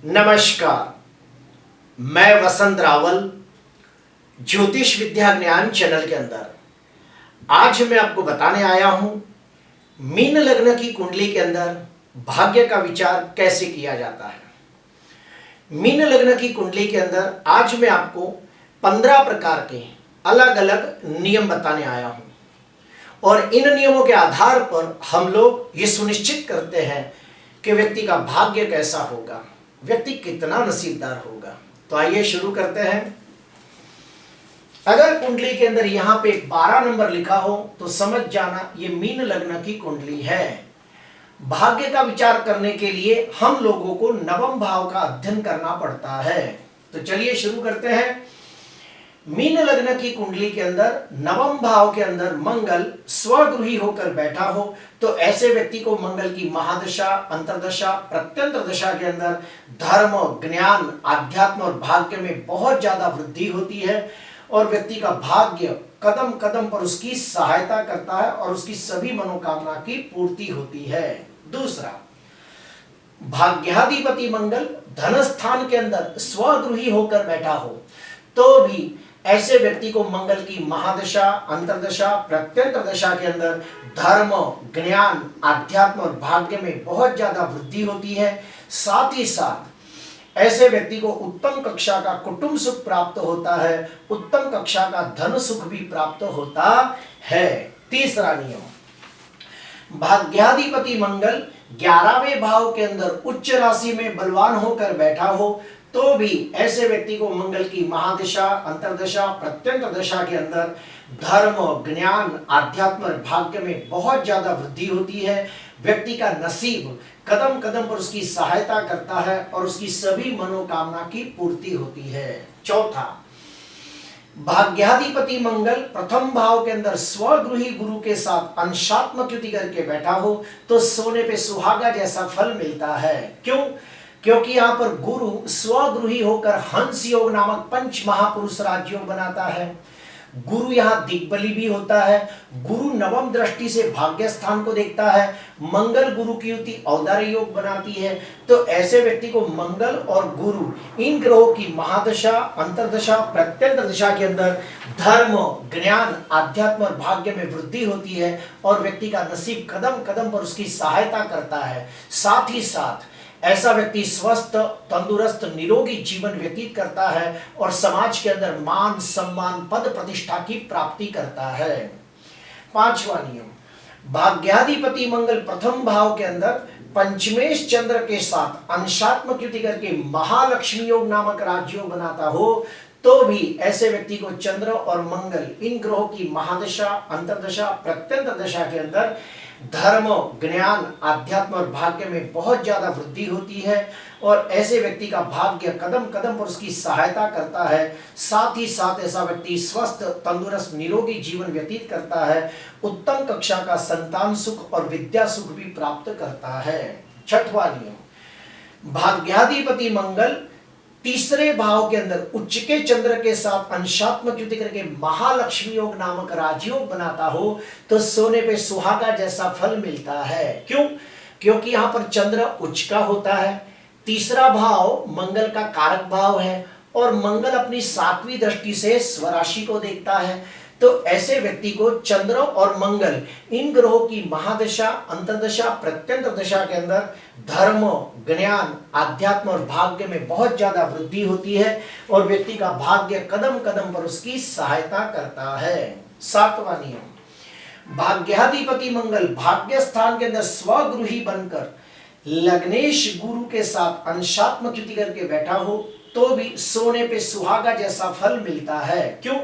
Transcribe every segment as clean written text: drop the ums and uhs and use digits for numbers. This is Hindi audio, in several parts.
नमस्कार, मैं वसंत रावल ज्योतिष विद्या ज्ञान चैनल के अंदर आज मैं आपको बताने आया हूं मीन लग्न की कुंडली के अंदर भाग्य का विचार कैसे किया जाता है। मीन लग्न की कुंडली के अंदर आज मैं आपको 15 प्रकार के अलग अलग नियम बताने आया हूं और इन नियमों के आधार पर हम लोग ये सुनिश्चित करते हैं कि व्यक्ति का भाग्य कैसा होगा, व्यक्ति कितना नसीबदार होगा। तो आइए शुरू करते हैं। अगर कुंडली के अंदर यहां पे 12 नंबर लिखा हो तो समझ जाना ये मीन लग्न की कुंडली है। भाग्य का विचार करने के लिए हम लोगों को नवम भाव का अध्ययन करना पड़ता है। तो चलिए शुरू करते हैं। मीन लग्न की कुंडली के अंदर नवम भाव के अंदर मंगल स्वगृही होकर बैठा हो तो ऐसे व्यक्ति को मंगल की महादशा, अंतरदशा, प्रत्यंतर दशा के अंदर धर्म, ज्ञान, आध्यात्म और भाग्य में बहुत ज्यादा वृद्धि होती है और व्यक्ति का भाग्य कदम कदम पर उसकी सहायता करता है और उसकी सभी मनोकामना की पूर्ति होती है। दूसरा, भाग्याधिपति मंगल धन स्थान के अंदर स्वगृही होकर बैठा हो तो भी ऐसे व्यक्ति को मंगल की महादशा, अंतरदशा, प्रत्यंतर दशा के अंदर धर्म, ज्ञान, आध्यात्म और भाग्य में बहुत ज्यादा वृद्धि होती है। साथ ही साथ ऐसे व्यक्ति को उत्तम कक्षा का कुटुंब सुख प्राप्त होता है, उत्तम कक्षा का धन सुख भी प्राप्त होता है। तीसरा नियम, भाग्याधिपति मंगल 11वें भाव के अंदर उच्च राशि में बलवान होकर बैठा हो तो भी ऐसे व्यक्ति को मंगल की महादशा, अंतरदशा, प्रत्यंतर दशा के अंदर धर्म, ज्ञान, आध्यात्म और भाग्य में बहुत ज्यादा वृद्धि होती है। व्यक्ति का नसीब कदम कदम पर उसकी सहायता करता है और उसकी सभी मनोकामना की पूर्ति होती है। चौथा, भाग्याधिपति मंगल प्रथम भाव के अंदर स्वगृही गुरु के साथ अंशात्मक युति करके बैठा हो तो सोने पे सुहागा जैसा फल मिलता है। क्यों? क्योंकि यहाँ पर गुरु स्वगृही होकर हंस योग नामक पंच महापुरुष राजयोग बनाता है। गुरु यहाँ दिग्बली भी होता है। गुरु नवम दृष्टि से भाग्य स्थान को देखता है। मंगल गुरु की युति औदार्य योग बनाती है। तो ऐसे व्यक्ति को मंगल और गुरु इन ग्रहों की महादशा, अंतरदशा, प्रत्यंतर दशा के अंदर धर्म, ज्ञान, आध्यात्म और भाग्य में वृद्धि होती है और व्यक्ति का नसीब कदम कदम पर उसकी सहायता करता है। साथ ही साथ ऐसा व्यक्ति स्वस्थ, तंदुरुस्त, निरोगी जीवन व्यतीत करता है और समाज के अंदर मान, सम्मान, पद प्रतिष्ठा की प्राप्ति करता है। पांचवा नियम, भाग्याधिपति मंगल प्रथम भाव के अंदर पंचमेश चंद्र के साथ अंशात्मक युति करके महालक्ष्मी योग नामक राजयोग बनाता हो तो भी ऐसे व्यक्ति को चंद्र और मंगल इन ग्रहों की महादशा, अंतरदशा, प्रत्यंतर दशा के अंदर धर्म, ज्ञान, आध्यात्म और भाग्य में बहुत ज्यादा वृद्धि होती है और ऐसे व्यक्ति का भाग्य कदम कदम पर उसकी सहायता करता है। साथ ही साथ ऐसा व्यक्ति स्वस्थ, तंदुरुस्त, निरोगी जीवन व्यतीत करता है, उत्तम कक्षा का संतान सुख और विद्या सुख भी प्राप्त करता है। छठवां नियम, भाग्याधिपति मंगल तीसरे भाव के अंदर उच्च के चंद्र के साथ अंशात्मक युति करके महालक्ष्मी योग नामक राजयोग बनाता हो तो सोने पे सुहागा जैसा फल मिलता है। क्यों? क्योंकि यहाँ पर चंद्र उच्च का होता है, तीसरा भाव मंगल का कारक भाव है और मंगल अपनी 7वीं दृष्टि से स्वराशि को देखता है। तो ऐसे व्यक्ति को चंद्र और मंगल इन ग्रहों की महादशा, अंतरदशा, प्रत्यंतर दशा के अंदर धर्म, ज्ञान, आध्यात्म और भाग्य में बहुत ज्यादा वृद्धि होती है और व्यक्ति का भाग्य कदम कदम पर उसकी सहायता करता है। सातवां नियम, भाग्याधिपति मंगल भाग्य स्थान के अंदर स्वगृही बनकर लग्नेश गुरु के साथ अंशात्मक युति करके बैठा हो तो भी सोने पे सुहागा जैसा फल मिलता है। क्यों?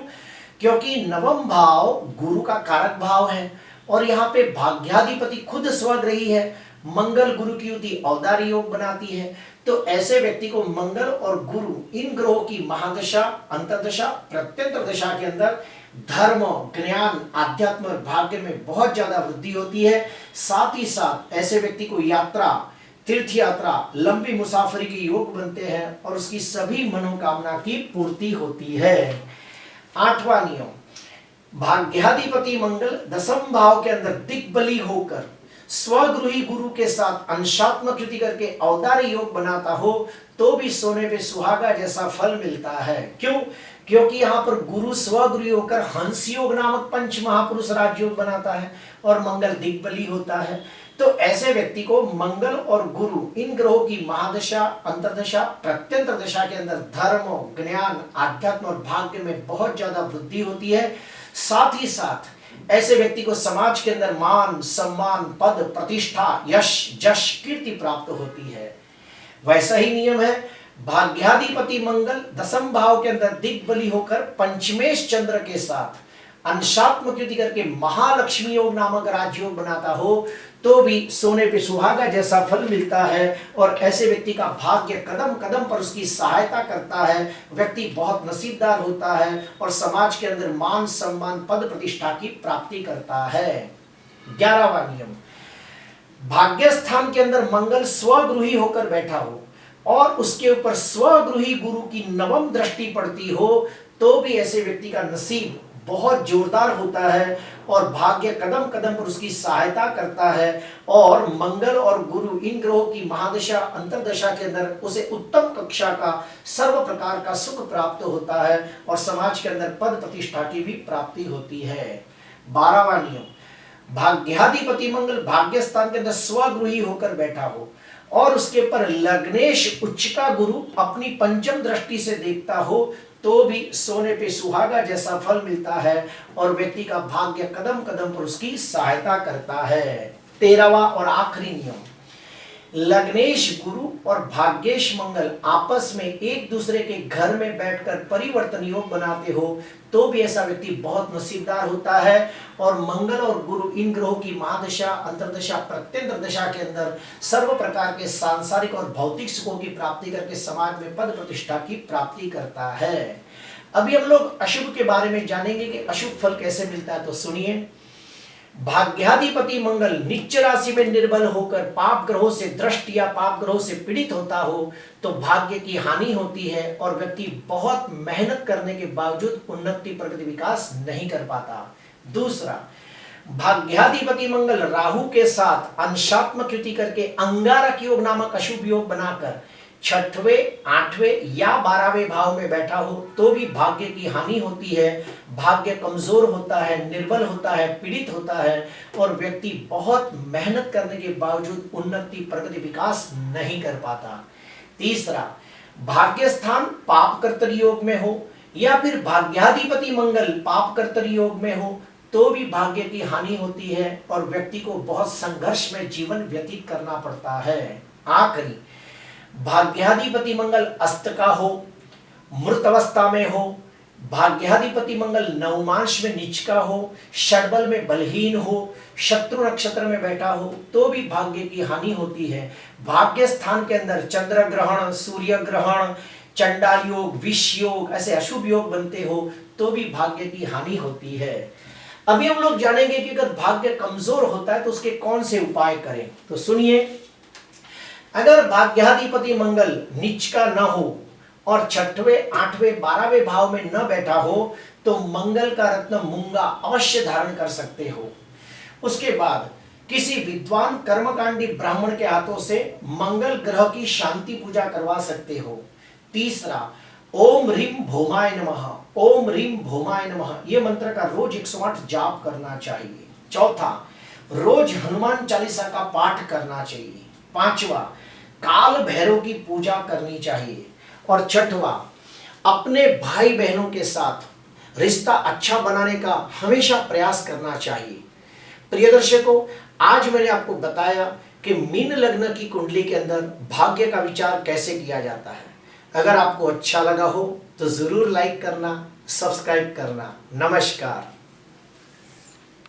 क्योंकि नवम भाव गुरु का कारक भाव है और यहाँ पे भाग्याधिपति खुद स्वगृही है। मंगल गुरु की युति औदार्य योग बनाती है तो ऐसे व्यक्ति को मंगल और गुरु इन ग्रहों की महादशा, अंतरदशा, प्रत्यंतर दशा के अंदर धर्म, ज्ञान, आध्यात्म और भाग्य में बहुत ज्यादा वृद्धि होती है। साथ ही साथ ऐसे व्यक्ति को यात्रा, तीर्थ यात्रा, लंबी मुसाफरी के योग बनते हैं और उसकी सभी मनोकामना की पूर्ति होती है। आठवां नियम, भाग्याधिपति मंगल दसम भाव के अंदर दिग्बली होकर स्वगृही गुरु के साथ अंशात्मक युति करके औदार्य योग बनाता हो तो भी सोने पे सुहागा जैसा फल मिलता है। क्यों? क्योंकि यहाँ पर गुरु स्वगृही होकर हंस योग नामक पंच महापुरुष राजयोग बनाता है और मंगल दिग्बली होता है। तो ऐसे व्यक्ति को मंगल और गुरु इन ग्रहों की महादशा, अंतरदशा, प्रत्यंतर दशा के अंदर धर्म, ज्ञान, आध्यात्म और भाग्य में बहुत ज्यादा वृद्धि होती है। साथ ही साथ ऐसे व्यक्ति को समाज के अंदर मान, सम्मान, पद, प्रतिष्ठा, यश, जश, कीर्ति प्राप्त होती है। वैसा ही नियम है, भाग्याधिपति मंगल दसम भाव के अंदर दिग्बली होकर पंचमेश चंद्र के साथ अंशात्मक युति करके महालक्ष्मी योग नामक राजयोग बनाता हो तो भी सोने पे सुहागा जैसा फल मिलता है और ऐसे व्यक्ति का भाग्य कदम कदम पर उसकी सहायता करता है। व्यक्ति बहुत नसीबदार होता है और समाज के अंदर मान, सम्मान, पद, प्रतिष्ठा की प्राप्ति करता है। 11वां नियम, भाग्य स्थान के अंदर मंगल स्वगृही होकर बैठा हो और उसके ऊपर स्वगृही गुरु की नवम दृष्टि पड़ती हो तो भी ऐसे व्यक्ति का नसीब बहुत जोरदार होता है और भाग्य कदम कदम पर उसकी सहायता करता है और मंगल और गुरु इन ग्रहों की महादशा, अंतरदशा के अंदर उसे उत्तम कक्षा का सर्व प्रकार का सुख प्राप्त होता है और समाज के अंदर पद प्रतिष्ठा की भी प्राप्ति होती है। 12वां नियम, भाग्याधिपति मंगल भाग्य स्थान के अंदर स्वगृही होकर बैठा हो और उसके पर लग्नेश उच्च का गुरु अपनी पंचम दृष्टि से देखता हो तो भी सोने पे सुहागा जैसा फल मिलता है और व्यक्ति का भाग्य कदम कदम पर उसकी सहायता करता है। 13वां और आखिरी नियम, लग्नेश गुरु और भाग्येश मंगल आपस में एक दूसरे के घर में बैठकर परिवर्तन योग बनाते हो तो भी ऐसा व्यक्ति बहुत नसीबदार होता है और मंगल और गुरु इन ग्रहों की महादशा, अंतरदशा, प्रत्यंतर दशा के अंदर सर्व प्रकार के सांसारिक और भौतिक सुखों की प्राप्ति करके समाज में पद प्रतिष्ठा की प्राप्ति करता है। अभी हम लोग अशुभ के बारे में जानेंगे कि अशुभ फल कैसे मिलता है। तो सुनिए, भाग्याधिपति मंगल नीच राशि में निर्बल होकर पाप ग्रहों से दृष्ट या पाप ग्रहों से पीड़ित होता हो तो भाग्य की हानि होती है और व्यक्ति बहुत मेहनत करने के बावजूद उन्नति, प्रगति, विकास नहीं कर पाता। दूसरा, भाग्याधिपति मंगल राहु के साथ अंशात्मक युति करके अंगारक योग नामक अशुभ योग बनाकर 6वें, 8वें या 12वें भाव में बैठा हो तो भी भाग्य की हानि होती है। भाग्य कमजोर होता है, निर्बल होता है, पीड़ित होता है और व्यक्ति बहुत मेहनत करने के बावजूद उन्नति, प्रगति, विकास नहीं कर पाता। तीसरा, भाग्य स्थान पाप कर्तरी योग में हो या फिर भाग्याधिपति मंगल पाप कर्तरी योग में हो तो भी भाग्य की हानि होती है और व्यक्ति को बहुत संघर्ष में जीवन व्यतीत करना पड़ता है। आखिरी, भाग्याधिपति मंगल अस्त का हो, मृत अवस्था में हो, भाग्याधिपति मंगल नवमांश में नीच का हो, षडबल में बलहीन हो, शत्रु नक्षत्र में बैठा हो तो भी भाग्य की हानि होती है। भाग्य स्थान के अंदर चंद्र ग्रहण, सूर्य ग्रहण, चंडाल योग, विष योग, ऐसे अशुभ योग बनते हो तो भी भाग्य की हानि होती है। अभी हम लोग जानेंगे कि अगर भाग्य कमजोर होता है तो उसके कौन से उपाय करें। तो सुनिए, अगर भाग्याधिपति मंगल नीच का न हो और 6वें, 8वें, 12वें भाव में न बैठा हो तो मंगल का रत्न मूंगा अवश्य धारण कर सकते हो। उसके बाद किसी विद्वान कर्मकांडी ब्राह्मण के हाथों से मंगल ग्रह की शांति पूजा करवा सकते हो। तीसरा, ओम ह्रीम भौमाय नमः, ओम ह्रीम भौमाय नमः, ये मंत्र का रोज 108 जाप करना चाहिए। चौथा, रोज हनुमान चालीसा का पाठ करना चाहिए। पांचवा, काल भैरव की पूजा करनी चाहिए। और छठवा, अपने भाई बहनों के साथ रिश्ता अच्छा बनाने का हमेशा प्रयास करना चाहिए। प्रिय दर्शकों, आज मैंने आपको बताया कि मीन लग्न की कुंडली के अंदर भाग्य का विचार कैसे किया जाता है। अगर आपको अच्छा लगा हो तो जरूर लाइक करना, सब्सक्राइब करना। नमस्कार।